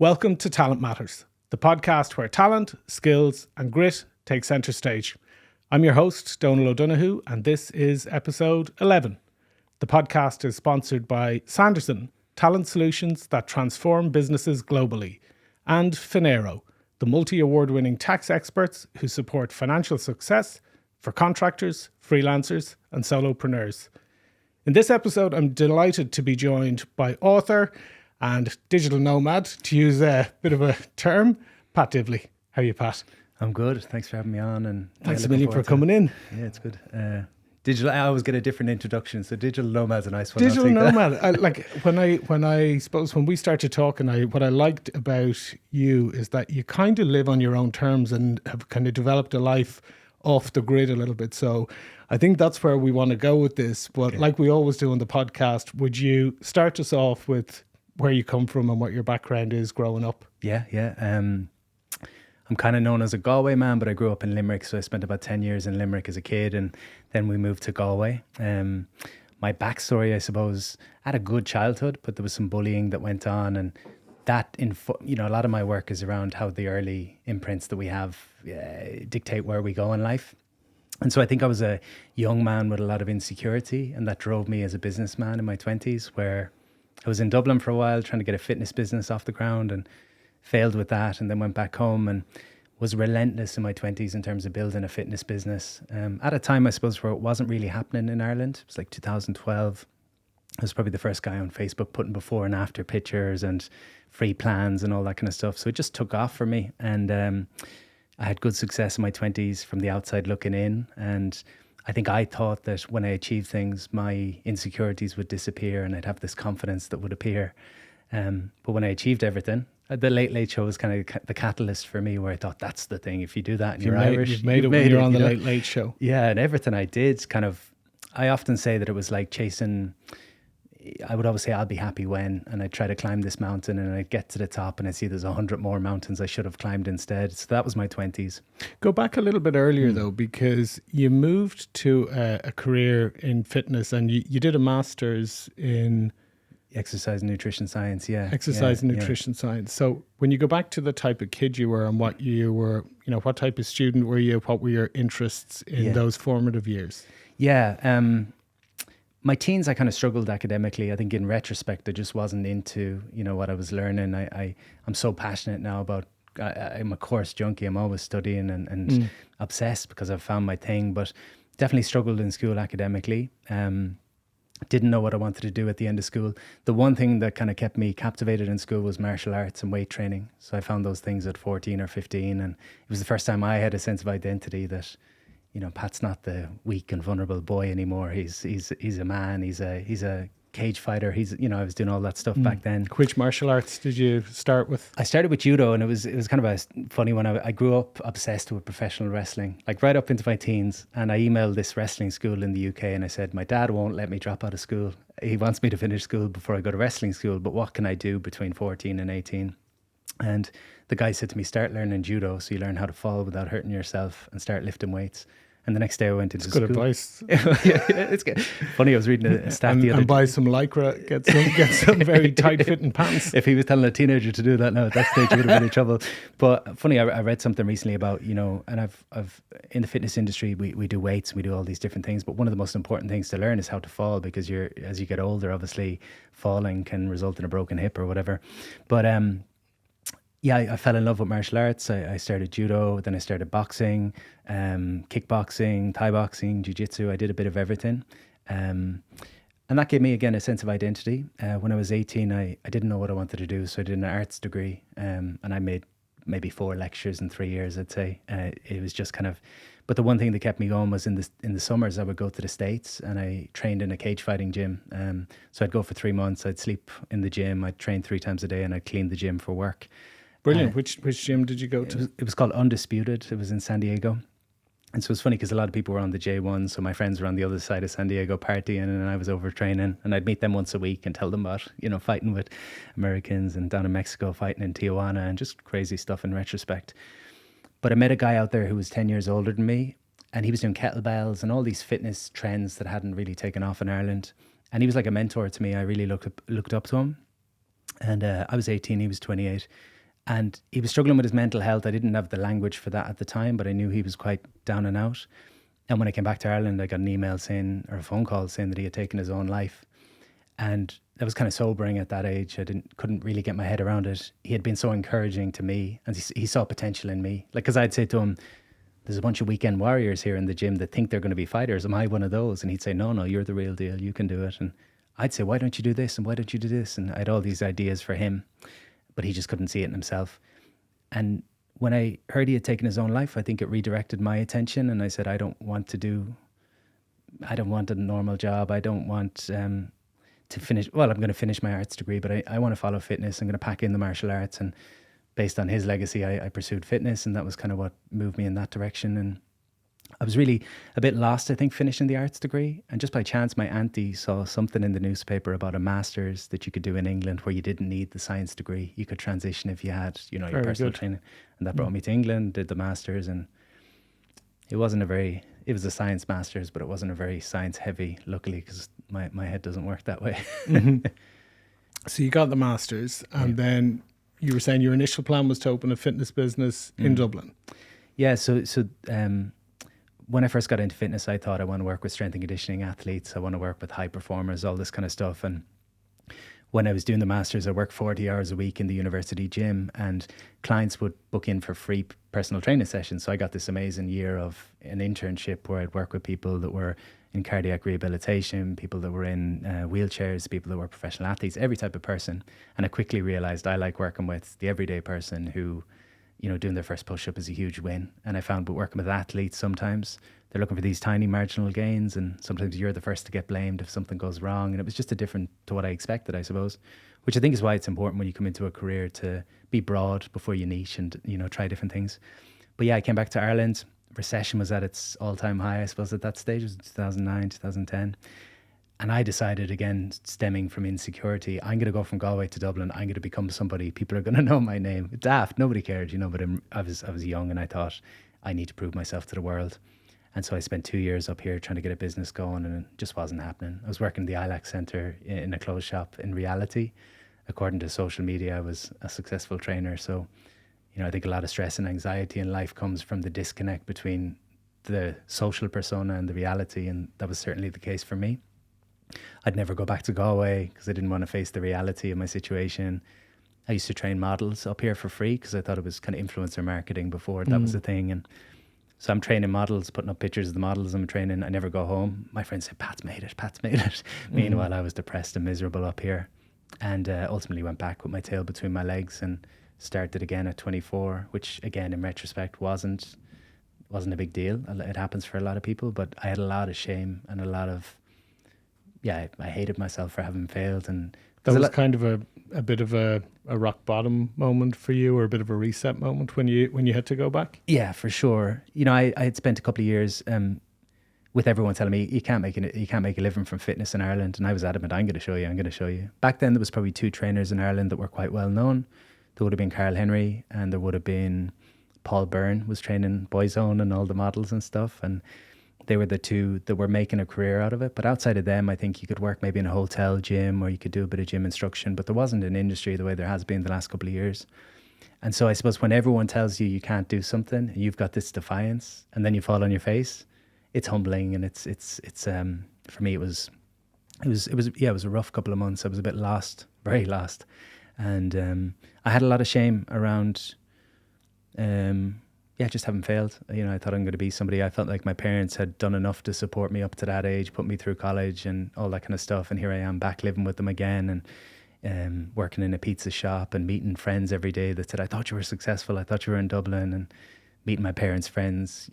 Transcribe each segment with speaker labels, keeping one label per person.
Speaker 1: Welcome to Talent Matters, the podcast where talent, skills, and grit take centre stage. I'm your host, Donal O'Donoghue, and this is episode 11. The podcast is sponsored by Sanderson, talent solutions that transform businesses globally, and Finero, the multi-award-winning tax experts who support financial success for contractors, freelancers, and solopreneurs. In this episode, I'm delighted to be joined by author and digital nomad, to use a bit of a term, Pat Divilly. How are you, Pat?
Speaker 2: I'm good. Thanks for having me on. And
Speaker 1: thanks a million for coming in.
Speaker 2: Yeah, it's good. Digital. I always get a different introduction, so digital nomad's a nice one.
Speaker 1: Digital nomad. When we started talking, what I liked about you is that you kind of live on your own terms and have kind of developed a life off the grid a little bit. So I think that's where we want to go with this. But like we always do on the podcast, would you start us off with where you come from and what your background is growing up?
Speaker 2: Yeah. I'm kind of known as a Galway man, but I grew up in Limerick, so I spent about 10 years in Limerick as a kid, and then we moved to Galway. My backstory, I suppose, I had a good childhood, but there was some bullying that went on, and that, a lot of my work is around how the early imprints that we have dictate where we go in life. And so I think I was a young man with a lot of insecurity, and that drove me as a businessman in my 20s, where I was in Dublin for a while trying to get a fitness business off the ground and failed with that, and then went back home and was relentless in my 20s in terms of building a fitness business. At a time, I suppose, where it wasn't really happening in Ireland. It was like 2012. I was probably the first guy on Facebook putting before and after pictures and free plans and all that kind of stuff. So it just took off for me. And I had good success in my 20s from the outside looking in. And I think I thought that when I achieved things, my insecurities would disappear and I'd have this confidence that would appear. But when I achieved everything, the Late Late Show was kind of the catalyst for me, where I thought that's the thing. If you do that and you're Irish,
Speaker 1: you've made it when you're on the Late Late Show.
Speaker 2: Yeah, and everything I did I often say that it was like chasing. I would always say I'll be happy when, and I'd try to climb this mountain and I'd get to the top and I'd see there's 100 more mountains I should have climbed instead. So that was my 20s.
Speaker 1: Go back a little bit earlier though, because you moved to a career in fitness and you did a master's in
Speaker 2: exercise and nutrition science.
Speaker 1: Nutrition science. So when you go back to the type of kid you were and what you were, what type of student were you? What were your interests in those formative years?
Speaker 2: My teens, I kind of struggled academically. I think in retrospect, I just wasn't into, what I was learning. I'm so passionate now about, I'm a course junkie. I'm always studying and obsessed because I've found my thing, but definitely struggled in school academically. Didn't know what I wanted to do at the end of school. The one thing that kind of kept me captivated in school was martial arts and weight training. So I found those things at 14 or 15. And it was the first time I had a sense of identity that, Pat's not the weak and vulnerable boy anymore. He's a man. He's a cage fighter. I was doing all that stuff back then.
Speaker 1: Which martial arts did you start with?
Speaker 2: I started with judo, and it was kind of a funny one. I grew up obsessed with professional wrestling, like right up into my teens. And I emailed this wrestling school in the UK and I said, my dad won't let me drop out of school. He wants me to finish school before I go to wrestling school, but what can I do between 14 and 18? And the guy said to me, start learning judo so you learn how to fall without hurting yourself and start lifting weights. And the next day I went into school.
Speaker 1: Good advice.
Speaker 2: It's good. Funny, I was reading a stat the other day.
Speaker 1: And buy some Lycra, get some very tight-fitting pants.
Speaker 2: If he was telling a teenager to do that now, at that stage, you would have been in trouble. But funny, I read something recently about, and I've in the fitness industry, we do weights and we do all these different things. But one of the most important things to learn is how to fall, because as you get older, obviously, falling can result in a broken hip or whatever. But I fell in love with martial arts. I started judo, then I started boxing, kickboxing, Thai boxing, jiu-jitsu. I did a bit of everything. And that gave me, again, a sense of identity. When I was 18, I didn't know what I wanted to do, so I did an arts degree. And I made maybe 4 lectures in 3 years, I'd say. It was just kind of... But the one thing that kept me going was in the summers, I would go to the States and I trained in a cage fighting gym. So I'd go for 3 months, I'd sleep in the gym, I'd train 3 times a day, and I'd clean the gym for work.
Speaker 1: Brilliant. Which gym did you go to?
Speaker 2: It was called Undisputed. It was in San Diego. And so it's funny because a lot of people were on the J1. So my friends were on the other side of San Diego partying, and I was over training. And I'd meet them once a week and tell them about, fighting with Americans, and down in Mexico, fighting in Tijuana, and just crazy stuff in retrospect. But I met a guy out there who was 10 years older than me, and he was doing kettlebells and all these fitness trends that hadn't really taken off in Ireland. And he was like a mentor to me. I really looked up to him. And I was 18, he was 28. And he was struggling with his mental health. I didn't have the language for that at the time, but I knew he was quite down and out. And when I came back to Ireland, I got an email saying, or a phone call saying that he had taken his own life. And that was kind of sobering at that age. Couldn't really get my head around it. He had been so encouraging to me, and he saw potential in me. Like, because I'd say to him, there's a bunch of weekend warriors here in the gym that think they're going to be fighters. Am I one of those? And he'd say, no, you're the real deal. You can do it. And I'd say, why don't you do this? And why don't you do this? And I had all these ideas for him, but he just couldn't see it in himself. And when I heard he had taken his own life, I think it redirected my attention. And I said, I don't want a normal job. I don't want to finish. Well, I'm going to finish my arts degree, but I want to follow fitness. I'm going to pack in the martial arts. And based on his legacy, I pursued fitness. And that was kind of what moved me in that direction. And I was really a bit lost, I think, finishing the arts degree. And just by chance, my auntie saw something in the newspaper about a master's that you could do in England where you didn't need the science degree. You could transition if you had, your
Speaker 1: Very
Speaker 2: personal
Speaker 1: good.
Speaker 2: training. And that brought me to England, did the master's. And it was a science master's, but it wasn't a very science heavy, luckily, because my head doesn't work that way.
Speaker 1: So you got the master's, and then you were saying your initial plan was to open a fitness business in Dublin.
Speaker 2: Yeah, so when I first got into fitness, I thought I want to work with strength and conditioning athletes. I want to work with high performers, all this kind of stuff. And when I was doing the master's, I worked 40 hours a week in the university gym, and clients would book in for free personal training sessions. So I got this amazing year of an internship where I'd work with people that were in cardiac rehabilitation, people that were in wheelchairs, people that were professional athletes, every type of person. And I quickly realized I like working with the everyday person who, doing their first push-up is a huge win. And I found with working with athletes, sometimes they're looking for these tiny marginal gains, and sometimes you're the first to get blamed if something goes wrong. And it was just a different to what I expected, I suppose, which I think is why it's important when you come into a career to be broad before you niche and, try different things. But yeah, I came back to Ireland. Recession was at its all-time high, I suppose, at that stage. It was 2009, 2010. And I decided, again, stemming from insecurity, I'm going to go from Galway to Dublin. I'm going to become somebody. People are going to know my name. Daft, nobody cared, but I was young, and I thought, I need to prove myself to the world. And so I spent 2 years up here trying to get a business going, and it just wasn't happening. I was working in the ILAC Centre in a clothes shop. In reality, according to social media, I was a successful trainer. So, I think a lot of stress and anxiety in life comes from the disconnect between the social persona and the reality. And that was certainly the case for me. I'd never go back to Galway because I didn't want to face the reality of my situation. I used to train models up here for free because I thought it was kind of influencer marketing before that was a thing. And so I'm training models, putting up pictures of the models I'm training. I never go home. My friends said, Pat's made it. Meanwhile, I was depressed and miserable up here, and ultimately went back with my tail between my legs and started again at 24, which again, in retrospect, wasn't a big deal. It happens for a lot of people, but I had a lot of shame and a lot of, I hated myself for having failed. And
Speaker 1: That was kind of a bit of a rock bottom moment for you, or a bit of a reset moment when you had to go back?
Speaker 2: Yeah, for sure. I had spent a couple of years with everyone telling me you can't make a living from fitness in Ireland, and I was adamant, I'm going to show you. Back then there was probably 2 trainers in Ireland that were quite well known. There would have been Carl Henry, and there would have been Paul Byrne was training Boyzone and all the models and stuff, and they were the 2 that were making a career out of it. But outside of them, I think you could work maybe in a hotel gym, or you could do a bit of gym instruction, but there wasn't an industry the way there has been the last couple of years. And so I suppose when everyone tells you can't do something, and you've got this defiance, and then you fall on your face, it's humbling. And it's for me, it was a rough couple of months. I was a bit lost, very lost. And I had a lot of shame around just having failed. I thought I'm going to be somebody. I felt like my parents had done enough to support me up to that age, put me through college and all that kind of stuff. And here I am back living with them again, and working in a pizza shop and meeting friends every day that said, I thought you were successful. I thought you were in Dublin. And meeting my parents' friends,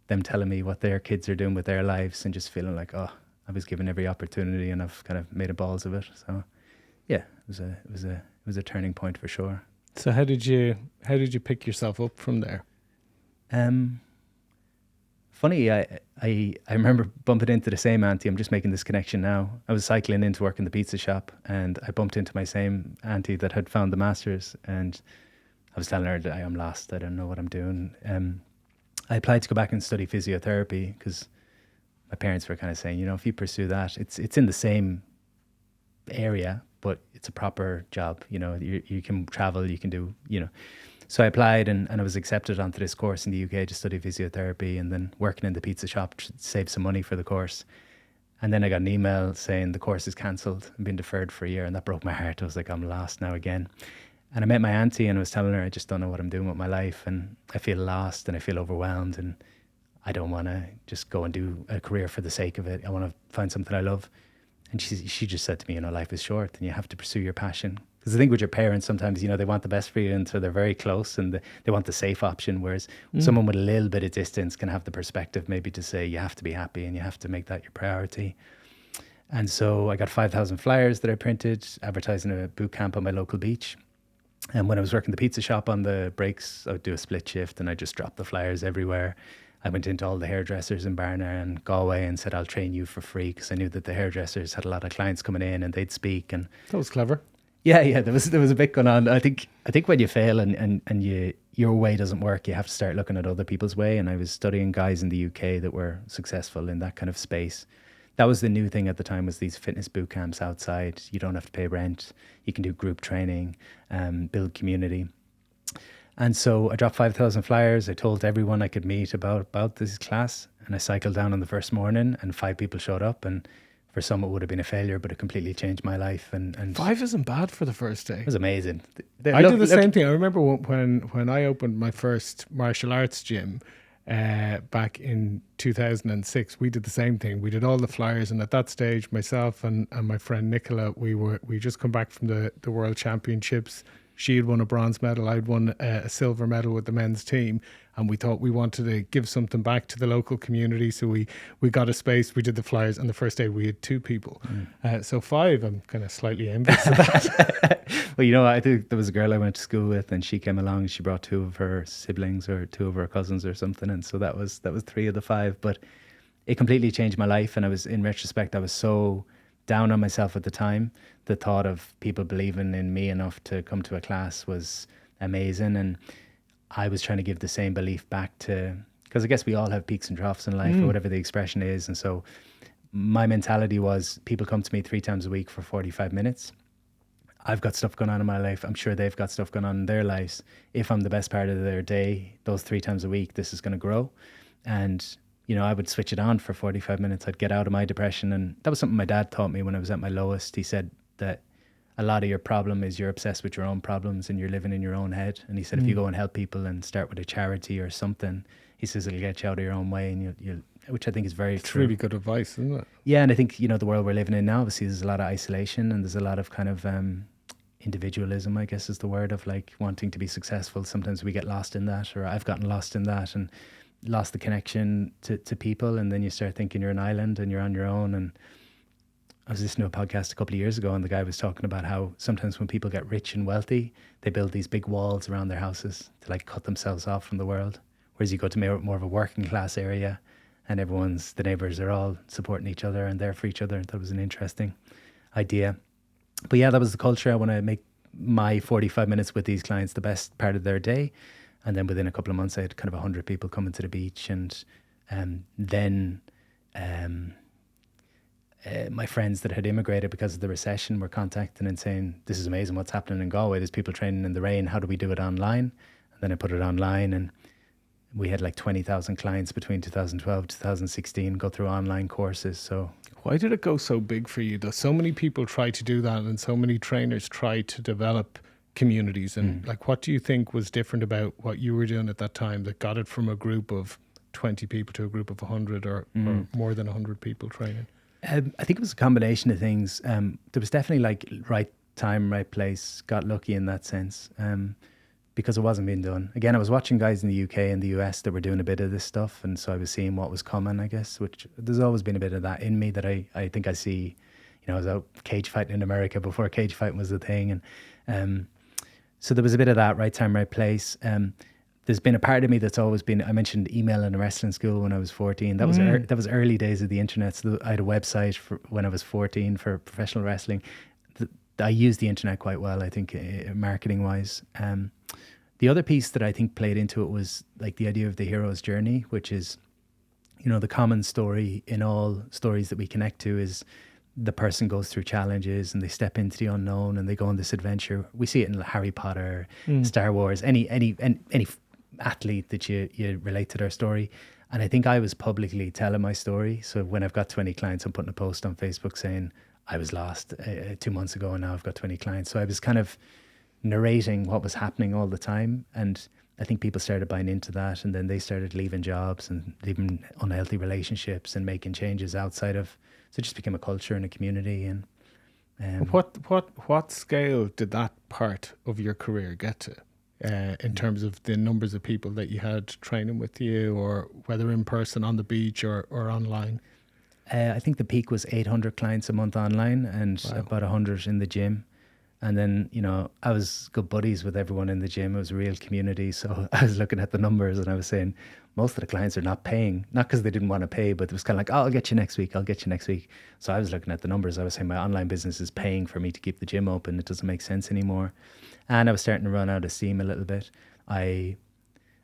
Speaker 2: them telling me what their kids are doing with their lives, and just feeling like, I was given every opportunity and I've kind of made a balls of it. So yeah, it was a turning point for sure.
Speaker 1: So how did you pick yourself up from there?
Speaker 2: Funny, I remember bumping into the same auntie. I'm just making this connection now. I was cycling into work in the pizza shop, and I bumped into my same auntie that had found the masters, and I was telling her that I am lost. I don't know what I'm doing. I applied to go back and study physiotherapy because my parents were kind of saying, if you pursue that, it's in the same area, but it's a proper job. You can travel, you can do, So I applied and I was accepted onto this course in the UK to study physiotherapy, and then working in the pizza shop to save some money for the course. And then I got an email saying the course is cancelled and been deferred for a year, and that broke my heart. I was like, I'm lost now again. And I met my auntie and I was telling her, I just don't know what I'm doing with my life, and I feel lost and I feel overwhelmed, and I don't want to just go and do a career for the sake of it. I want to find something I love. And she just said to me, life is short and you have to pursue your passion. Because I think with your parents, sometimes, they want the best for you, and so they're very close and they want the safe option. Whereas someone with a little bit of distance can have the perspective maybe to say you have to be happy and you have to make that your priority. And so I got 5,000 flyers that I printed advertising a boot camp on my local beach. And when I was working the pizza shop on the breaks, I would do a split shift and I just dropped the flyers everywhere. I went into all the hairdressers in Barna and Galway and said, I'll train you for free, because I knew that the hairdressers had a lot of clients coming in and they'd speak. And
Speaker 1: that was clever.
Speaker 2: Yeah, there was a bit going on. I think when you fail and your way doesn't work, you have to start looking at other people's way. And I was studying guys in the UK that were successful in that kind of space. That was the new thing at the time, was these fitness boot camps outside. You don't have to pay rent. You can do group training, build community. And so I dropped 5,000 flyers. I told everyone I could meet about this class. And I cycled down on the first morning and 5 people showed up. And for some, it would have been a failure, but it completely changed my life. And
Speaker 1: 5 isn't bad for the first day.
Speaker 2: It was amazing.
Speaker 1: I did the same thing. I remember when I opened my first martial arts gym back in 2006, we did the same thing. We did all the flyers, and at that stage, myself and my friend Nicola, we just come back from the World Championships. She had won a bronze medal. I'd won a silver medal with the men's team. And we thought we wanted to give something back to the local community. So we got a space, we did the flyers, and the first day we had 2 people. So 5, I'm kind of slightly envious of that.
Speaker 2: Well, I think there was a girl I went to school with, and she came along and she brought 2 of her siblings or 2 of her cousins or something. And so that was 3 of the 5. But it completely changed my life. And in retrospect, I was so down on myself at the time. The thought of people believing in me enough to come to a class was amazing. And I was trying to give the same belief back to, because I guess we all have peaks and troughs in life or whatever the expression is. And so my mentality was, people come to me 3 times a week for 45 minutes. I've got stuff going on in my life. I'm sure they've got stuff going on in their lives. If I'm the best part of their day, those 3 times a week, this is going to grow. And, I would switch it on for 45 minutes. I'd get out of my depression. And that was something my dad taught me when I was at my lowest. He said that a lot of your problem is you're obsessed with your own problems and you're living in your own head. And he said, if you go and help people and start with a charity or something, he says, it'll get you out of your own way. And you'll which I think is very true.
Speaker 1: Really good advice, isn't it?
Speaker 2: Yeah. And I think, the world we're living in now, obviously there's a lot of isolation and there's a lot of kind of individualism, I guess is the word, of like wanting to be successful. Sometimes we get lost in that, or I've gotten lost in that and lost the connection to people. And then you start thinking you're an island and you're on your own. And I was listening to a podcast a couple of years ago, and the guy was talking about how sometimes when people get rich and wealthy, they build these big walls around their houses to like cut themselves off from the world. Whereas you go to more of a working class area and the neighbours are all supporting each other and there for each other. That was an interesting idea. But yeah, that was the culture. I want to make my 45 minutes with these clients the best part of their day. And then within a couple of months, I had kind of 100 people coming to the beach. And then my friends that had immigrated because of the recession were contacting and saying, this is amazing what's happening in Galway. There's people training in the rain. How do we do it online? And then I put it online, and we had like 20,000 clients between 2012 2016 go through online courses. So
Speaker 1: why did it go so big for you though? So many people try to do that, and so many trainers try to develop communities. And like, what do you think was different about what you were doing at that time that got it from a group of 20 people to a group of 100 or more than 100 people training?
Speaker 2: I think it was a combination of things. There was definitely like right time, right place. Got lucky in that sense because it wasn't being done. Again, I was watching guys in the UK and the US that were doing a bit of this stuff. And so I was seeing what was coming, I guess, which there's always been a bit of that in me that I think I see. I was out cage fighting in America before cage fighting was the thing. And so there was a bit of that, right time, right place. There's been a part of me that's always been, I mentioned email in a wrestling school when I was 14. That was early days of the internet. So I had a website when I was 14 for professional wrestling. I used the internet quite well, I think, marketing wise. The other piece that I think played into it was like the idea of the hero's journey, which is, the common story in all stories that we connect to is the person goes through challenges and they step into the unknown and they go on this adventure. We see it in Harry Potter, Star Wars, any athlete that you relate to their story. And I think I was publicly telling my story. So when I've got 20 clients, I'm putting a post on Facebook saying I was lost 2 months ago and now I've got 20 clients. So I was kind of narrating what was happening all the time. And I think people started buying into that, and then they started leaving jobs and leaving unhealthy relationships and making changes outside of. So it just became a culture and a community. And
Speaker 1: what scale did that part of your career get to, in terms of the numbers of people that you had training with you, or whether in person on the beach or online?
Speaker 2: I think the peak was 800 clients a month online and about 100 in the gym. And then, I was good buddies with everyone in the gym. It was a real community. So I was looking at the numbers and I was saying, most of the clients are not paying, not because they didn't want to pay, but it was kind of like, oh, I'll get you next week. I'll get you next week. So I was looking at the numbers. I was saying my online business is paying for me to keep the gym open. It doesn't make sense anymore. And I was starting to run out of steam a little bit. I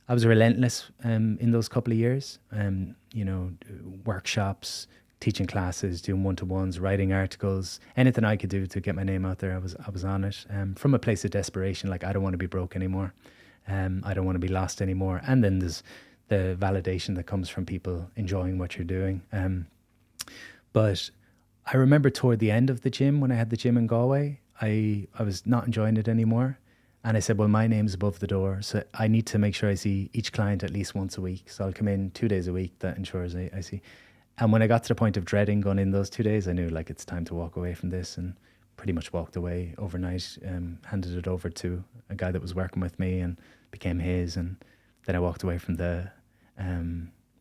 Speaker 2: was relentless in those couple of years, workshops, teaching classes, doing one-to-ones, writing articles, anything I could do to get my name out there, I was on it. From a place of desperation, like I don't want to be broke anymore. I don't want to be lost anymore. And then there's the validation that comes from people enjoying what you're doing. But I remember toward the end of the gym, when I had the gym in Galway, I was not enjoying it anymore. And I said, well, my name's above the door, so I need to make sure I see each client at least once a week. So I'll come in 2 days a week. That ensures I see. And when I got to the point of dreading going in those 2 days, I knew like it's time to walk away from this, and pretty much walked away overnight, handed it over to a guy that was working with me and became his. And then I walked away from the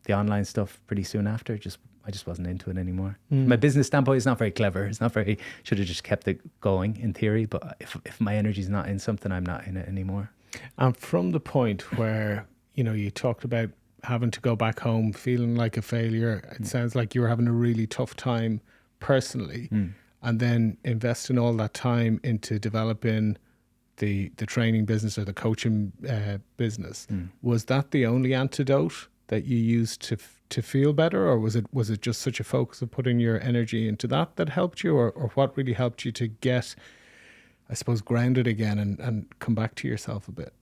Speaker 2: online stuff pretty soon after. I just wasn't into it anymore. My business standpoint is not very clever. It's not very, should have just kept it going in theory. But if my energy's not in something, I'm not in it anymore.
Speaker 1: And from the point where, you talked about having to go back home feeling like a failure, it sounds like you were having a really tough time personally, and then investing all that time into developing the training business or the coaching business. Was that the only antidote that you used to feel better, or was it just such a focus of putting your energy into that helped you, or what really helped you to get, I suppose, grounded again and come back to yourself a bit?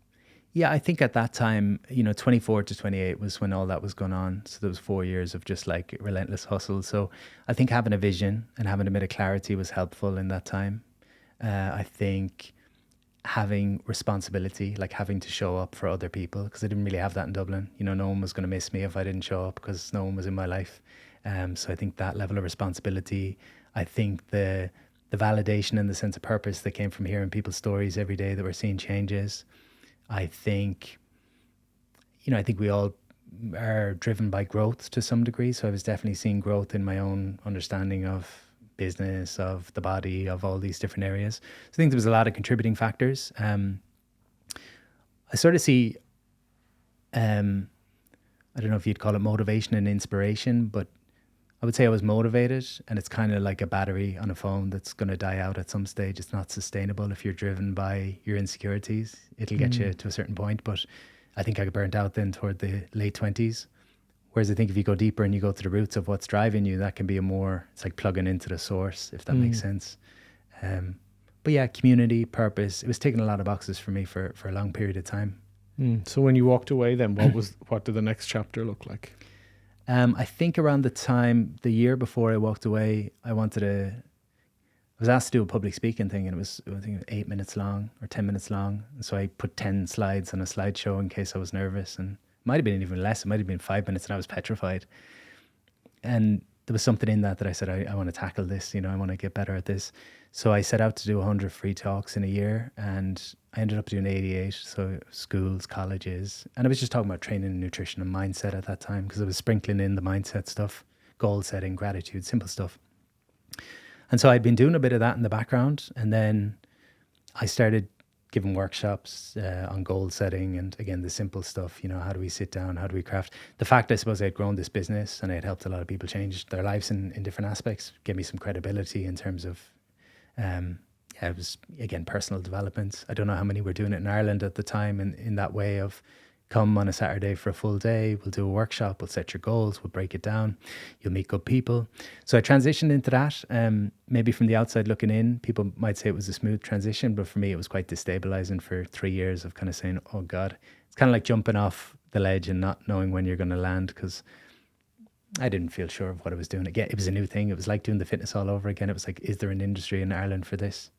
Speaker 2: Yeah, I think at that time, 24 to 28 was when all that was going on. So there was 4 years of just like relentless hustle. So I think having a vision and having a bit of clarity was helpful in that time. I think having responsibility, like having to show up for other people, because I didn't really have that in Dublin. No one was going to miss me if I didn't show up because no one was in my life. So I think that level of responsibility, I think the validation and the sense of purpose that came from hearing people's stories every day that we're seeing changes. I think we all are driven by growth to some degree. So I was definitely seeing growth in my own understanding of business, of the body, of all these different areas. So I think there was a lot of contributing factors. I sort of see, I don't know if you'd call it motivation and inspiration, but I would say I was motivated, and it's kind of like a battery on a phone that's going to die out at some stage. It's not sustainable if you're driven by your insecurities. It'll get you to a certain point, but I think I got burnt out then toward the late 20s. Whereas I think if you go deeper and you go to the roots of what's driving you, that can be it's like plugging into the source, if that makes sense. But yeah, community, purpose, it was ticking a lot of boxes for me for a long period of time.
Speaker 1: So when you walked away then, what did the next chapter look like?
Speaker 2: I think around the year before I walked away, I was asked to do a public speaking thing, and it was, I think, 8 minutes long or 10 minutes long. And so I put 10 slides on a slideshow in case I was nervous, and it might have been even less. It might have been 5 minutes, and I was petrified. And there was something in that I said, I want to tackle this, I want to get better at this. So I set out to do 100 free talks in a year, and I ended up doing 88. So schools, colleges, and I was just talking about training and nutrition and mindset at that time, because I was sprinkling in the mindset stuff, goal setting, gratitude, simple stuff. And so I'd been doing a bit of that in the background, and then I started giving workshops on goal setting and, again, the simple stuff, how do we sit down, how do we craft. The fact, I suppose, I had grown this business and I had helped a lot of people change their lives in different aspects, gave me some credibility in terms of, it was, again, personal development. I don't know how many were doing it in Ireland at the time in that way of come on a Saturday for a full day. We'll do a workshop. We'll set your goals. We'll break it down. You'll meet good people. So I transitioned into that. Maybe from the outside looking in, people might say it was a smooth transition, but for me, it was quite destabilizing for 3 years of kind of saying, oh God, it's kind of like jumping off the ledge and not knowing when you're going to land, because I didn't feel sure of what I was doing. Again, it was a new thing. It was like doing the fitness all over again. It was like, is there an industry in Ireland for this?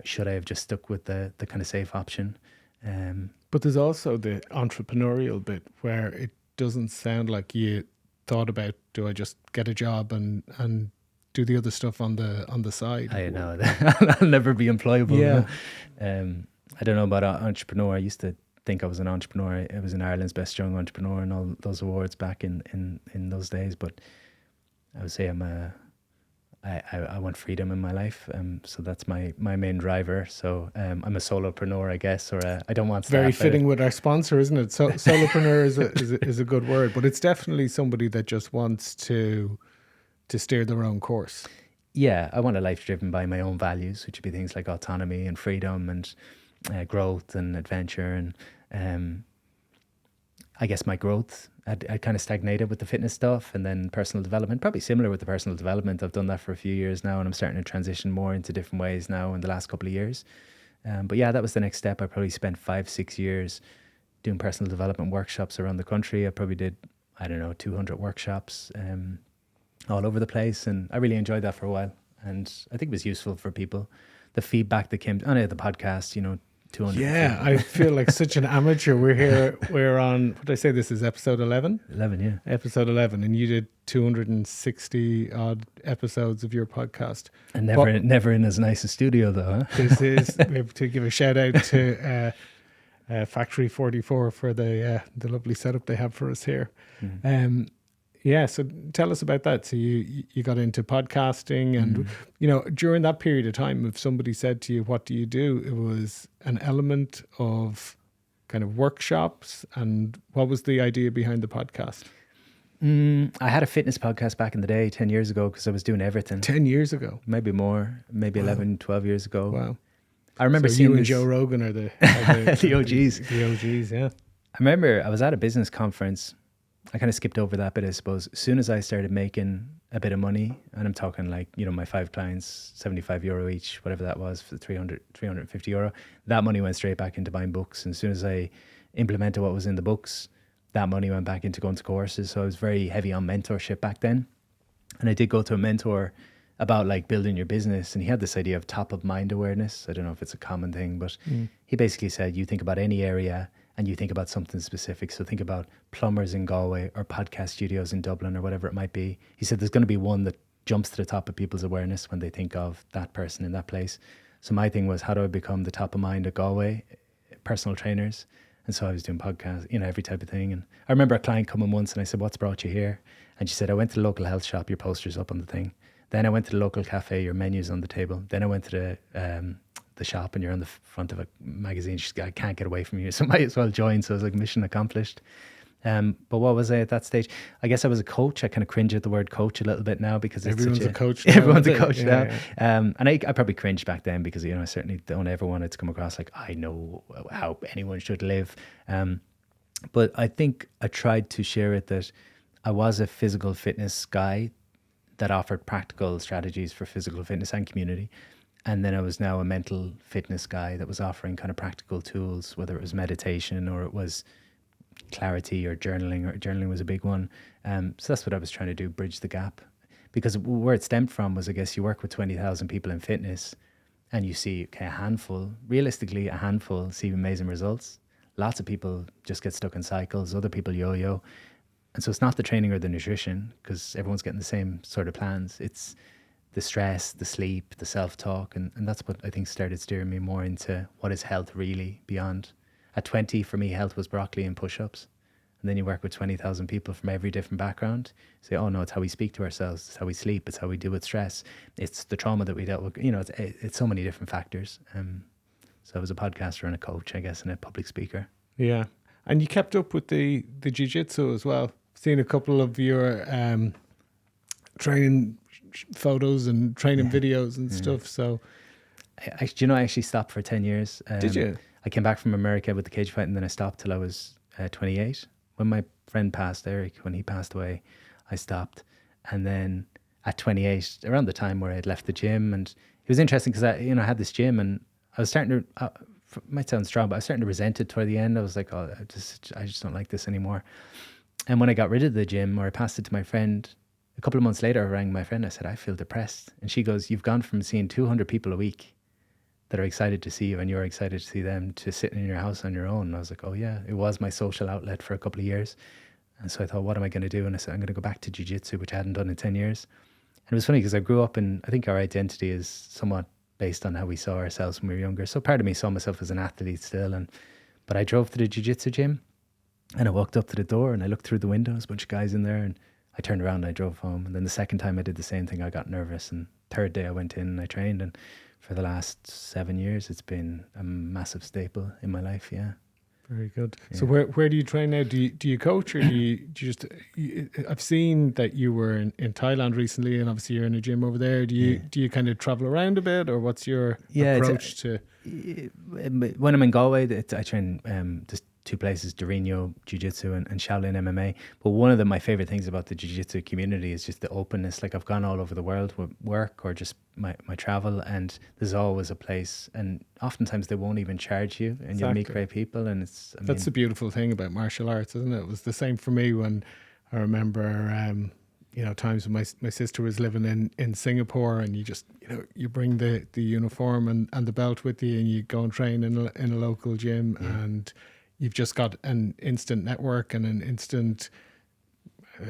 Speaker 2: Should I have just stuck with the kind of safe option?
Speaker 1: But there's also the entrepreneurial bit where it doesn't sound like you thought about, do I just get a job and do the other stuff on the side?
Speaker 2: I know. I'll never be employable.
Speaker 1: Yeah.
Speaker 2: I don't know about an entrepreneur. I used to think I was an entrepreneur. I was in Ireland's Best Young Entrepreneur and all those awards back in those days. But I would say I want freedom in my life, so that's my main driver. So I'm a solopreneur, I guess, or I don't want staff.
Speaker 1: Very fitting with our sponsor, isn't it? So solopreneur is a good word, but it's definitely somebody that just wants to steer their own course.
Speaker 2: Yeah, I want a life driven by my own values, which would be things like autonomy and freedom and growth and adventure. And I guess my growth, I kind of stagnated with the fitness stuff, and then personal development, probably similar with the personal development. I've done that for a few years now, and I'm starting to transition more into different ways now in the last couple of years. But yeah, that was the next step. I probably spent 5-6 years doing personal development workshops around the country. I probably did, 200 workshops all over the place, and I really enjoyed that for a while. And I think it was useful for people. The feedback that came on the podcast, 200.
Speaker 1: Yeah, I feel like such an amateur. We're on, what did I say, this is episode 11?
Speaker 2: 11, yeah.
Speaker 1: Episode 11, and you did 260 odd episodes of your podcast.
Speaker 2: And never in as nice a studio though, huh?
Speaker 1: This is, we have to give a shout out to Factory 44 for the lovely setup they have for us here. Mm. Yeah, so tell us about that. So you got into podcasting, and during that period of time, if somebody said to you, what do you do? It was an element of kind of workshops. And what was the idea behind the podcast?
Speaker 2: I had a fitness podcast back in the day, 10 years ago, because I was doing everything.
Speaker 1: 10 years ago?
Speaker 2: Maybe more, maybe 11, 12 years ago.
Speaker 1: Wow.
Speaker 2: I remember
Speaker 1: so
Speaker 2: seeing
Speaker 1: you and Joe Rogan are the
Speaker 2: OGs.
Speaker 1: The OGs, yeah.
Speaker 2: I remember I was at a business conference. I kind of skipped over that bit, I suppose. As soon as I started making a bit of money, and I'm talking like, my 5 clients, €75 each, whatever that was, for 350 euro, that money went straight back into buying books. And as soon as I implemented what was in the books, that money went back into going to courses. So I was very heavy on mentorship back then. And I did go to a mentor about like building your business. And he had this idea of top of mind awareness. I don't know if it's a common thing, but he basically said, you think about any area and you think about something specific. So think about plumbers in Galway or podcast studios in Dublin or whatever it might be. He said there's going to be one that jumps to the top of people's awareness when they think of that person in that place. So my thing was, how do I become the top of mind at Galway? Personal trainers. And so I was doing podcasts, every type of thing. And I remember a client coming once and I said, what's brought you here? And she said, I went to the local health shop, your poster's up on the thing. Then I went to the local cafe, your menu's on the table. Then I went to the shop and you're on the front of a magazine. She's like, I can't get away from you, so might as well join. So it was like mission accomplished. But what was I at that stage? I guess I was a coach. I kind of cringe at the word coach a little bit now because
Speaker 1: everyone's a coach now.
Speaker 2: Everyone's a coach now. And I probably cringed back then because, I certainly don't ever want it to come across like I know how anyone should live. But I think I tried to share it that I was a physical fitness guy that offered practical strategies for physical fitness and community. And then I was now a mental fitness guy that was offering kind of practical tools, whether it was meditation or it was clarity or journaling was a big one. So that's what I was trying to do, bridge the gap. Because where it stemmed from was, I guess, you work with 20,000 people in fitness and you see, okay, realistically a handful see amazing results. Lots of people just get stuck in cycles. Other people yo-yo. And so it's not the training or the nutrition because everyone's getting the same sort of plans. It's the stress, the sleep, the self-talk. And that's what I think started steering me more into what is health really beyond. At 20, for me, health was broccoli and push-ups. And then you work with 20,000 people from every different background. Say, oh no, it's how we speak to ourselves. It's how we sleep. It's how we deal with stress. It's the trauma that we dealt with. It's so many different factors. So I was a podcaster and a coach, I guess, and a public speaker.
Speaker 1: Yeah. And you kept up with the jiu-jitsu as well. Seen a couple of your training photos and training videos and stuff. So,
Speaker 2: I actually stopped for 10 years.
Speaker 1: Did you?
Speaker 2: I came back from America with the cage fight, and then I stopped till I was 28. When my friend passed, Eric, when he passed away, I stopped. And then at 28, around the time where I had left the gym, and it was interesting because I had this gym, and I was starting to, might sound strong, but I was starting to resent it toward the end. I was like, oh, I just don't like this anymore. And when I got rid of the gym, or I passed it to my friend, a couple of months later, I rang my friend. I said, I feel depressed. And she goes, you've gone from seeing 200 people a week that are excited to see you and you're excited to see them, to sitting in your house on your own. And I was like, oh yeah, it was my social outlet for a couple of years. And so I thought, what am I going to do? And I said, I'm going to go back to jiu-jitsu, which I hadn't done in 10 years. And it was funny because I grew up I think our identity is somewhat based on how we saw ourselves when we were younger. So part of me saw myself as an athlete still. But I drove to the jiu-jitsu gym and I walked up to the door and I looked through the windows, a bunch of guys in there, and I turned around and I drove home. And then the second time I did the same thing, I got nervous. And third day I went in and I trained. And for the last 7 years, it's been a massive staple in my life. Yeah.
Speaker 1: Very good.
Speaker 2: Yeah.
Speaker 1: So where do you train now? Do you coach, or do you just? I've seen that you were in Thailand recently, and obviously you're in a gym over there. Do you kind of travel around a bit, or what's your approach to?
Speaker 2: When I'm in Galway, I train just two places, Dorino Jiu-Jitsu and Shaolin MMA. But one of my favorite things about the Jiu-Jitsu community is just the openness. Like I've gone all over the world with work or just my travel, and there's always a place, and oftentimes they won't even charge you, and you'll meet great people. And
Speaker 1: that's the beautiful thing about martial arts, isn't it? It was the same for me when I remember times when my sister was living in Singapore, and you just you bring the uniform and the belt with you, and you go and train in a local gym, and you've just got an instant network and an instant,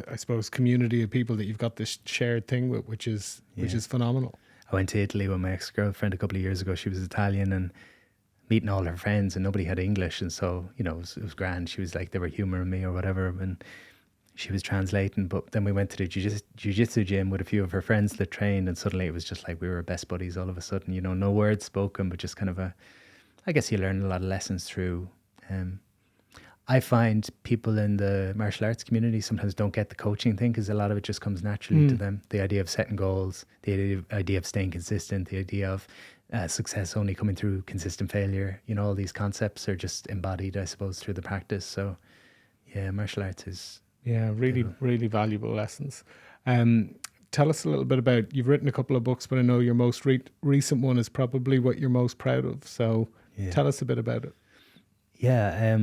Speaker 1: I suppose, community of people that you've got this shared thing with, which is phenomenal.
Speaker 2: I went to Italy with my ex-girlfriend a couple of years ago. She was Italian, and meeting all her friends, and nobody had English, and so it was grand. She was like, they were humouring me or whatever, and she was translating. But then we went to the jiu-jitsu gym with a few of her friends that trained, and suddenly it was just like we were best buddies all of a sudden. No words spoken, but just kind of I guess you learn a lot of lessons through. I find people in the martial arts community sometimes don't get the coaching thing, because a lot of it just comes naturally to them. The idea of setting goals, the idea of staying consistent, the idea of success only coming through consistent failure. All these concepts are just embodied, I suppose, through the practice. So yeah, martial arts is...
Speaker 1: Yeah, really, really valuable lessons. Tell us a little bit about, you've written a couple of books, but I know your most recent one is probably what you're most proud of. So tell us a bit about it.
Speaker 2: Yeah,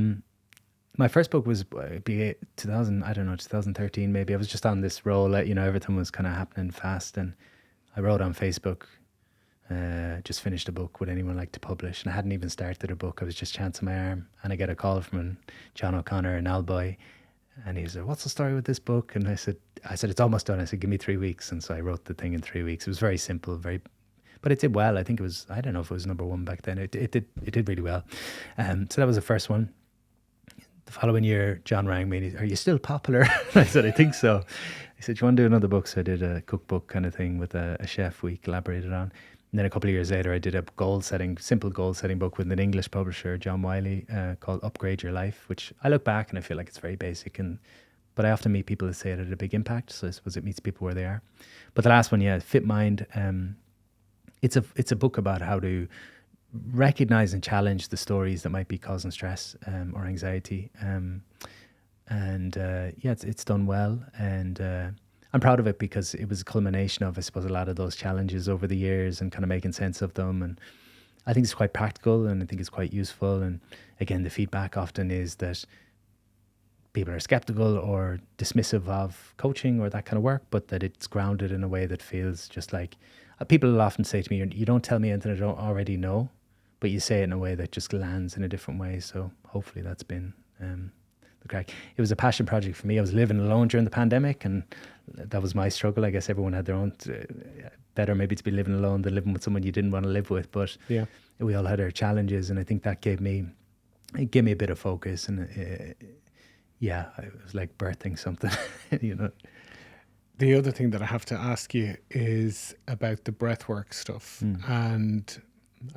Speaker 2: my first book was 2013 maybe. I was just on this roll that, everything was kind of happening fast, and I wrote on Facebook, just finished a book, would anyone like to publish? And I hadn't even started a book. I was just chancing my arm, and I get a call from John O'Connor in Alboy, and he said, what's the story with this book? And I said, it's almost done. I said, give me 3 weeks. And so I wrote the thing in 3 weeks. It was very simple, but it did well. I think it was, I don't know if it was number one back then. It did really well. So that was the first one. The following year, John rang me and he said, are you still popular? I said, I think so. He said, do you want to do another book? So I did a cookbook kind of thing with a chef we collaborated on. And then a couple of years later, I did a simple goal setting book with an English publisher, John Wiley, called Upgrade Your Life, which I look back and I feel like it's very basic. But I often meet people that say it had a big impact. So I suppose it meets people where they are. But the last one, Fit Mind. It's a book about how to recognize and challenge the stories that might be causing stress or anxiety. It's done well. And I'm proud of it because it was a culmination of, I suppose, a lot of those challenges over the years and kind of making sense of them. And I think it's quite practical, and I think it's quite useful. And again, the feedback often is that people are skeptical or dismissive of coaching or that kind of work, but that it's grounded in a way that feels just like, people will often say to me, you don't tell me anything I don't already know, but you say it in a way that just lands in a different way. So hopefully that's been the crack. It was a passion project for me. I was living alone during the pandemic, and that was my struggle. I guess everyone had their own, better maybe to be living alone than living with someone you didn't want to live with, but we all had our challenges, and I think that gave me a bit of focus, and it was like birthing something.
Speaker 1: The other thing that I have to ask you is about the breathwork stuff. And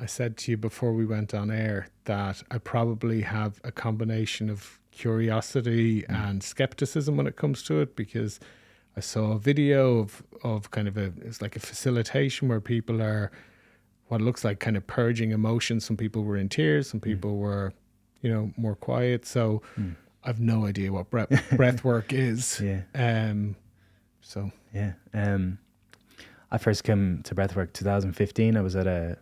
Speaker 1: I said to you before we went on air that I probably have a combination of curiosity and skepticism when it comes to it, because I saw a video of kind of it's like a facilitation where people are what looks like kind of purging emotions. Some people were in tears, some people were, more quiet. So I've no idea what breath work is.
Speaker 2: Yeah.
Speaker 1: So
Speaker 2: Yeah. I first came to breathwork 2015. I was at a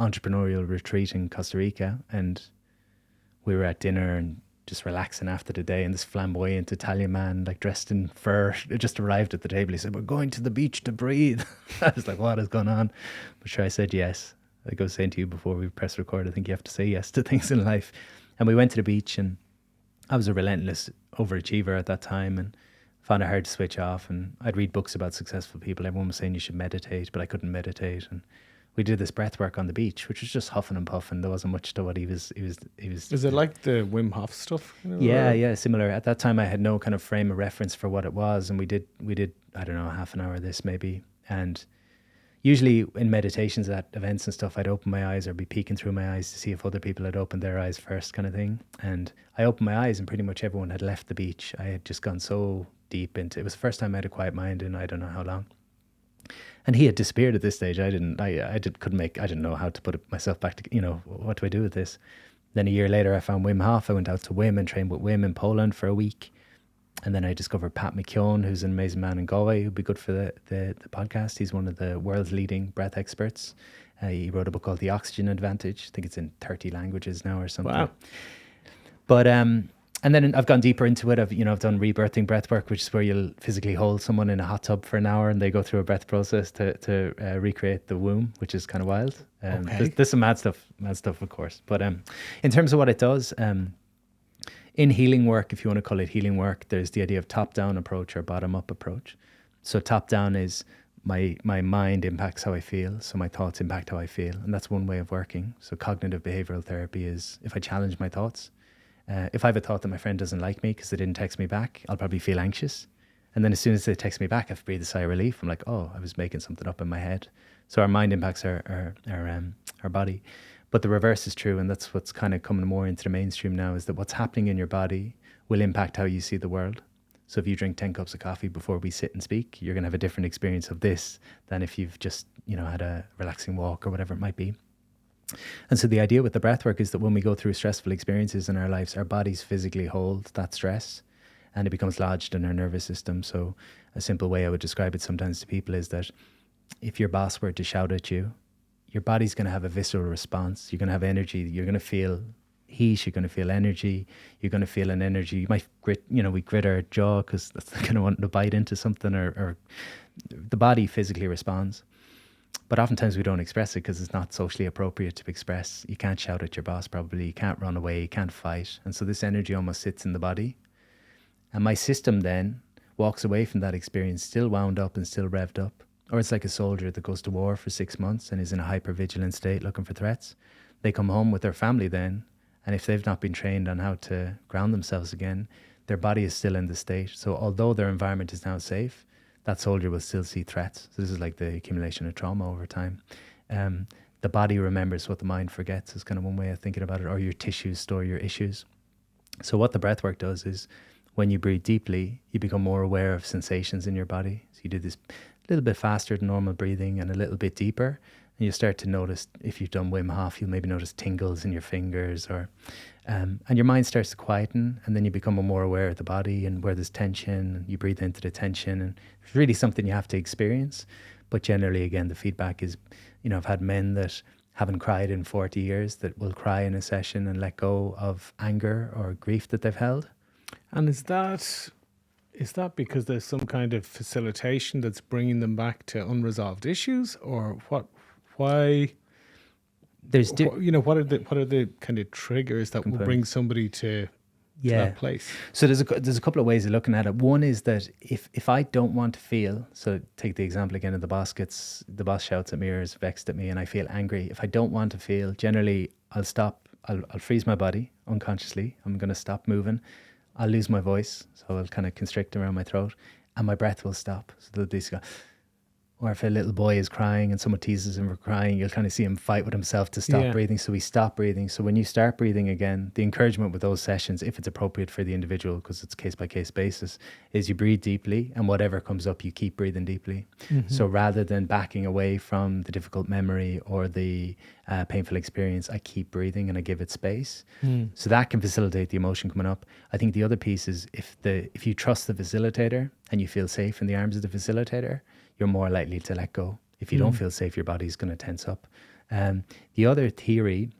Speaker 2: entrepreneurial retreat in Costa Rica, and we were at dinner and just relaxing after the day, and this flamboyant Italian man, like dressed in fur, just arrived at the table. He said, "We're going to the beach to breathe." I was like, what is going on? But sure, I said yes. Like I was saying to you before we press record, I think you have to say yes to things in life. And we went to the beach, and I was a relentless overachiever at that time and found it hard to switch off. And I'd read books about successful people. Everyone was saying you should meditate, but I couldn't meditate. And we did this breath work on the beach, which was just huffing and puffing. There wasn't much to what he was.
Speaker 1: Is it like the Wim Hof stuff?
Speaker 2: Yeah, similar. At that time, I had no kind of frame of reference for what it was, and we did. I don't know, half an hour of this maybe. And usually in meditations at events and stuff, I'd open my eyes or be peeking through my eyes to see if other people had opened their eyes first, kind of thing. And I opened my eyes, and pretty much everyone had left the beach. I had just gone so deep into it. Was the first time I had a quiet mind in I don't know how long. And he had disappeared at this stage. I didn't know how to put myself back to, what do I do with this? Then a year later, I found Wim Hof. I went out to Wim and trained with Wim in Poland for a week. And then I discovered Pat McKeown, who's an amazing man in Galway, who'd be good for the podcast. He's one of the world's leading breath experts. He wrote a book called The Oxygen Advantage. I think it's in 30 languages now or something.
Speaker 1: Wow.
Speaker 2: But and then I've gone deeper into it. I've done rebirthing breath work, which is where you'll physically hold someone in a hot tub for an hour and they go through a breath process to recreate the womb, which is kind of wild.
Speaker 1: Okay.
Speaker 2: There's some mad stuff, of course. But in terms of what it does, in healing work, if you want to call it healing work, there's the idea of top-down approach or bottom-up approach. So top-down is my mind impacts how I feel, so my thoughts impact how I feel, and that's one way of working. So cognitive behavioral therapy is if I challenge my thoughts. If I have a thought that my friend doesn't like me because they didn't text me back, I'll probably feel anxious. And then as soon as they text me back, I have to breathe a sigh of relief. I'm like, oh, I was making something up in my head. So our mind impacts our body. But the reverse is true, and that's what's kind of coming more into the mainstream now, is that what's happening in your body will impact how you see the world. So if you drink 10 cups of coffee before we sit and speak, you're going to have a different experience of this than if you've just, had a relaxing walk or whatever it might be. And so the idea with the breath work is that when we go through stressful experiences in our lives, our bodies physically hold that stress and it becomes lodged in our nervous system. So a simple way I would describe it sometimes to people is that if your boss were to shout at you, your body's going to have a visceral response. You're going to have energy. You're going to feel heat. You're going to feel energy. You're going to feel an energy. You might grit, we grit our jaw because that's kind of wanting to bite into something, or the body physically responds. But oftentimes we don't express it because it's not socially appropriate to express. You can't shout at your boss probably. You can't run away. You can't fight. And so this energy almost sits in the body. And my system then walks away from that experience still wound up and still revved up. Or it's like a soldier that goes to war for 6 months and is in a hyper-vigilant state looking for threats. They come home with their family then, and if they've not been trained on how to ground themselves again, their body is still in the state. So although their environment is now safe, that soldier will still see threats. So this is like the accumulation of trauma over time. The body remembers what the mind forgets is kind of one way of thinking about it, or your tissues store your issues. So what the breath work does is when you breathe deeply, you become more aware of sensations in your body. So you do this a little bit faster than normal breathing and a little bit deeper. And you start to notice, if you've done Wim Hof, you'll maybe notice tingles in your fingers, or and your mind starts to quieten, and then you become more aware of the body and where there's tension, and you breathe into the tension. And it's really something you have to experience. But generally, again, the feedback is, I've had men that haven't cried in 40 years that will cry in a session and let go of anger or grief that they've held.
Speaker 1: And is that because there's some kind of facilitation that's bringing them back to unresolved issues, or what? Why? What are the kind of triggers that will bring somebody to that place?
Speaker 2: So there's a couple of ways of looking at it. One is that if I don't want to feel, so take the example again of the boss shouts at me or is vexed at me and I feel angry. If I don't want to feel, generally I'll stop. I'll freeze my body unconsciously. I'm going to stop moving. I'll lose my voice, so I'll kind of constrict around my throat, and my breath will stop. So they'll just go, or if a little boy is crying and someone teases him for crying, you'll kind of see him fight with himself to stop breathing. So we stop breathing. So when you start breathing again, the encouragement with those sessions, if it's appropriate for the individual, because it's case by case basis, is you breathe deeply, and whatever comes up, you keep breathing deeply. So rather than backing away from the difficult memory or the painful experience, I keep breathing and I give it space. So that can facilitate the emotion coming up. I think the other piece is if you trust the facilitator and you feel safe in the arms of the facilitator, you're more likely to let go. If you don't feel safe, your body's going to tense up. The other theory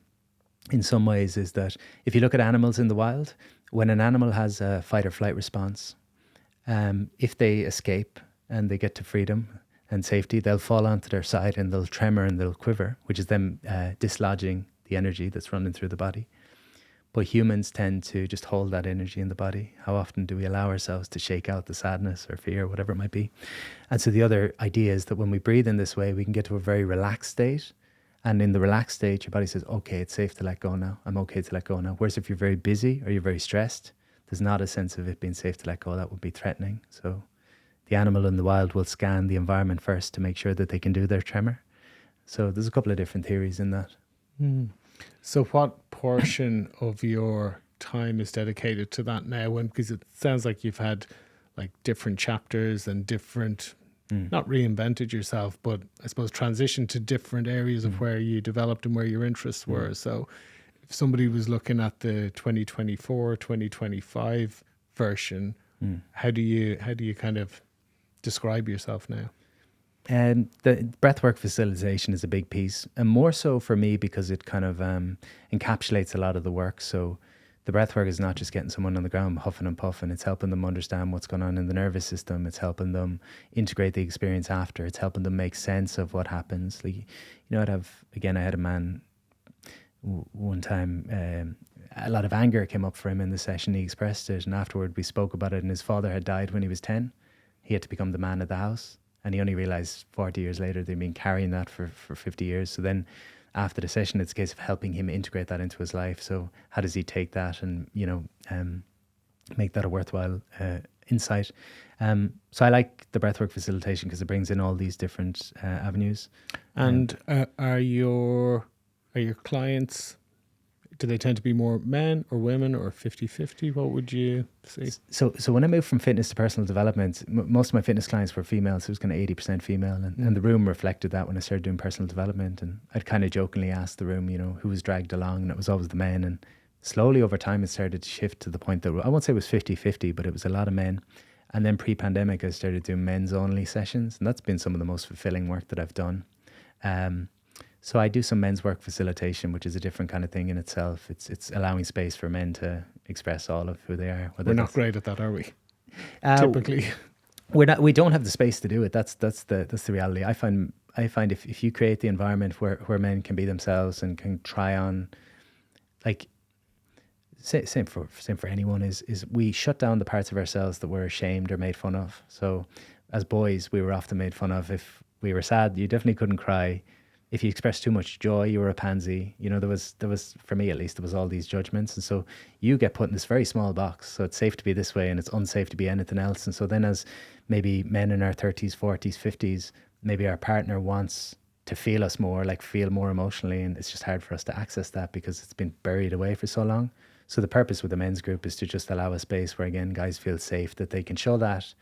Speaker 2: in some ways is that if you look at animals in the wild, when an animal has a fight or flight response, if they escape and they get to freedom and safety, they'll fall onto their side and they'll tremor and they'll quiver, which is them dislodging the energy that's running through the body. But humans tend to just hold that energy in the body. How often do we allow ourselves to shake out the sadness or fear, whatever it might be? And so the other idea is that when we breathe in this way, we can get to a very relaxed state. And in the relaxed state, your body says, okay, it's safe to let go now. I'm okay to let go now. Whereas if you're very busy or you're very stressed, there's not a sense of it being safe to let go. That would be threatening. So the animal in the wild will scan the environment first to make sure that they can do their tremor. So there's a couple of different theories in that.
Speaker 1: So what portion of your time is dedicated to that now? Because it sounds like you've had like different chapters and different, not reinvented yourself, but I suppose transitioned to different areas of where you developed and where your interests were. So if somebody was looking at the 2024, 2025 version, how do you kind of describe yourself now?
Speaker 2: And the breathwork facilitation is a big piece, and more so for me because it kind of encapsulates a lot of the work. So the breathwork is not just getting someone on the ground huffing and puffing. It's helping them understand what's going on in the nervous system. It's helping them integrate the experience after. It's helping them make sense of what happens. Like, I had a man one time, a lot of anger came up for him in the session. He expressed it, and afterward we spoke about it, and his father had died when he was 10. He had to become the man of the house. And he only realized 40 years later they'd been carrying that for 50 years. So then after the session, it's a case of helping him integrate that into his life. So how does he take that and, make that a worthwhile insight? So I like the breathwork facilitation because it brings in all these different avenues.
Speaker 1: And are your clients, do they tend to be more men or women or 50-50? What would you say?
Speaker 2: So when I moved from fitness to personal development, most of my fitness clients were female, so it was kind of 80% female. And the room reflected that when I started doing personal development. And I'd kind of jokingly ask the room, who was dragged along, and it was always the men. And slowly over time, it started to shift to the point that I won't say it was 50-50, but it was a lot of men. And then pre-pandemic, I started doing men's only sessions. And that's been some of the most fulfilling work that I've done. So I do some men's work facilitation, which is a different kind of thing in itself. It's allowing space for men to express all of who they are.
Speaker 1: We're not great at that, are we? Typically,
Speaker 2: we're not. We don't have the space to do it. That's the reality. I find if you create the environment where men can be themselves and can try on, like same for anyone is we shut down the parts of ourselves that we're ashamed or made fun of. So as boys, we were often made fun of. If we were sad, you definitely couldn't cry. If you expressed too much joy, you were a pansy. There was, for me at least, there was all these judgments. And so you get put in this very small box. So it's safe to be this way and it's unsafe to be anything else. And so then as maybe men in our 30s, 40s, 50s, maybe our partner wants to feel us more, like feel more emotionally. And it's just hard for us to access that because it's been buried away for so long. So the purpose with the men's group is to just allow a space where, again, guys feel safe, that they can show that.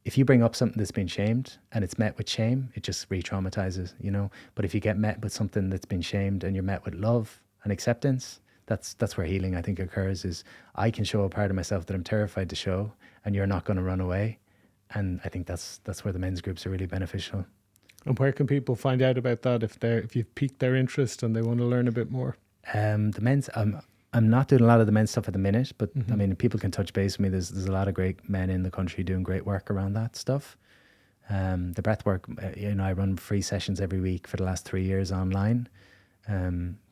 Speaker 2: If you bring up something that's been shamed and it's met with shame, it just re-traumatizes, But if you get met with something that's been shamed and you're met with love and acceptance, that's where healing, I think, occurs. Is I can show a part of myself that I'm terrified to show, and you're not going to run away. And I think that's where the men's groups are really beneficial.
Speaker 1: And where can people find out about that if you've piqued their interest and they want to learn a bit more?
Speaker 2: The men's. I'm not doing a lot of the men's stuff at the minute, but I mean, people can touch base with me. There's a lot of great men in the country doing great work around that stuff. The breath work, I run free sessions every week for the last 3 years online.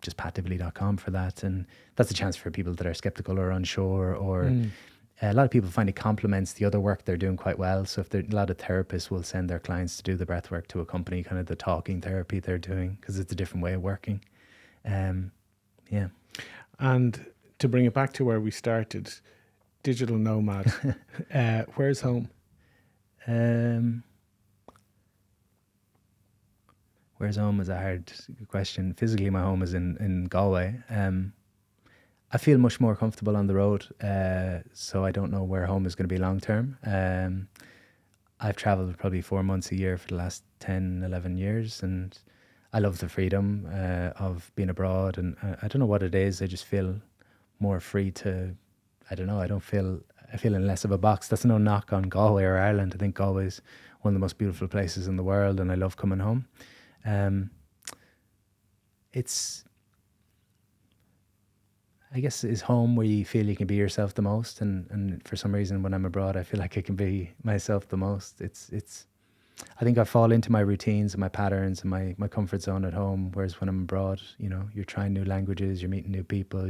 Speaker 2: Just patdivilly.com for that. And that's a chance for people that are skeptical or unsure, or a lot of people find it complements the other work they're doing quite well. So a lot of therapists will send their clients to do the breath work to accompany kind of the talking therapy they're doing, because it's a different way of working. Yeah.
Speaker 1: And to bring it back to where we started, digital nomad, where's home?
Speaker 2: Where's home is a hard question. Physically, my home is in Galway. I feel much more comfortable on the road, so I don't know where home is going to be long term. I've traveled probably 4 months a year for the last 10, 11 years, and I love the freedom of being abroad. And I don't know what it is. I just feel more free to, I don't know, I feel in less of a box. That's no knock on Galway or Ireland. I think Galway is one of the most beautiful places in the world, and I love coming home. I guess is home where you feel you can be yourself the most, and for some reason when I'm abroad I feel like I can be myself the most. I think I fall into my routines and my patterns and my comfort zone at home, whereas when I'm abroad, you know, you're trying new languages, you're meeting new people,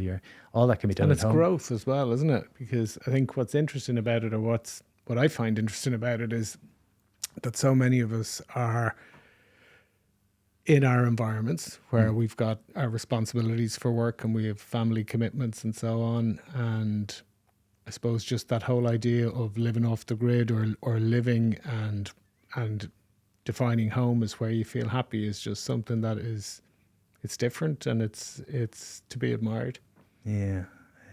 Speaker 2: all that can be done
Speaker 1: and
Speaker 2: at home.
Speaker 1: And it's growth as well, isn't it? Because I think what's interesting about it, or what I find interesting about it, is that so many of us are in our environments where we've got our responsibilities for work and we have family commitments and so on. And I suppose just that whole idea of living off the grid or living and defining home as where you feel happy is just something that it's different, and it's to be admired.
Speaker 2: Yeah.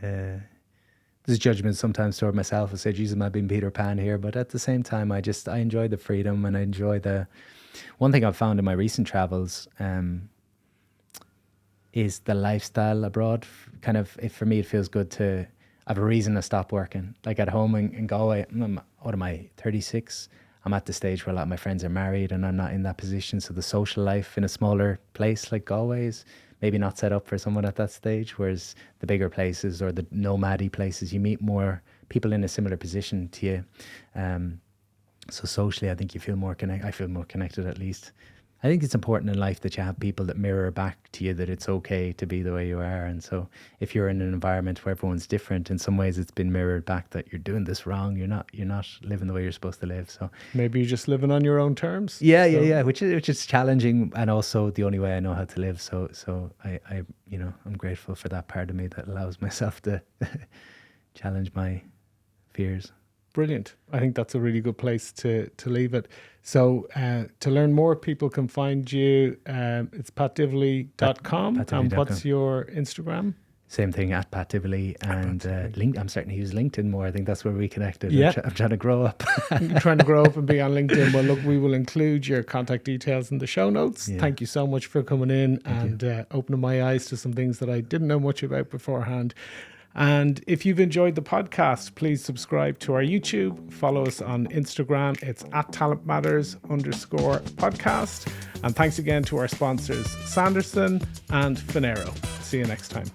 Speaker 2: There's judgment sometimes toward myself. I say, Jesus, I've been Peter Pan here. But at the same time, I enjoy the freedom, and I enjoy one thing I've found in my recent travels is the lifestyle abroad. Kind of, for me, it feels good to have a reason to stop working. Like at home in Galway, what am I, 36? I'm at the stage where a lot of my friends are married and I'm not in that position. So the social life in a smaller place like Galway is maybe not set up for someone at that stage. Whereas the bigger places or the nomad-y places, you meet more people in a similar position to you. So socially, I think you feel more connected. I feel more connected, at least. I think it's important in life that you have people that mirror back to you that it's okay to be the way you are. And so if you're in an environment where everyone's different, in some ways it's been mirrored back that you're doing this wrong. You're not living the way you're supposed to live. So
Speaker 1: maybe you're just living on your own terms.
Speaker 2: Yeah. Which is challenging, and also the only way I know how to live. So I I'm grateful for that part of me that allows myself to challenge my fears.
Speaker 1: Brilliant. I think that's a really good place to leave it. So to learn more, people can find you. It's patdivilly.com. And what's your Instagram?
Speaker 2: Same thing, at Pat Divilly. And I'm starting to use LinkedIn more. I think that's where we connected.
Speaker 1: Yeah.
Speaker 2: I'm trying to grow up.
Speaker 1: You're trying to grow up and be on LinkedIn. Well, look, we will include your contact details in the show notes. Yeah. Thank you so much for coming in and opening my eyes to some things that I didn't know much about beforehand. And if you've enjoyed the podcast, please subscribe to our YouTube, follow us on Instagram. It's @talentmatters_podcast. And thanks again to our sponsors, Sanderson and Finero. See you next time.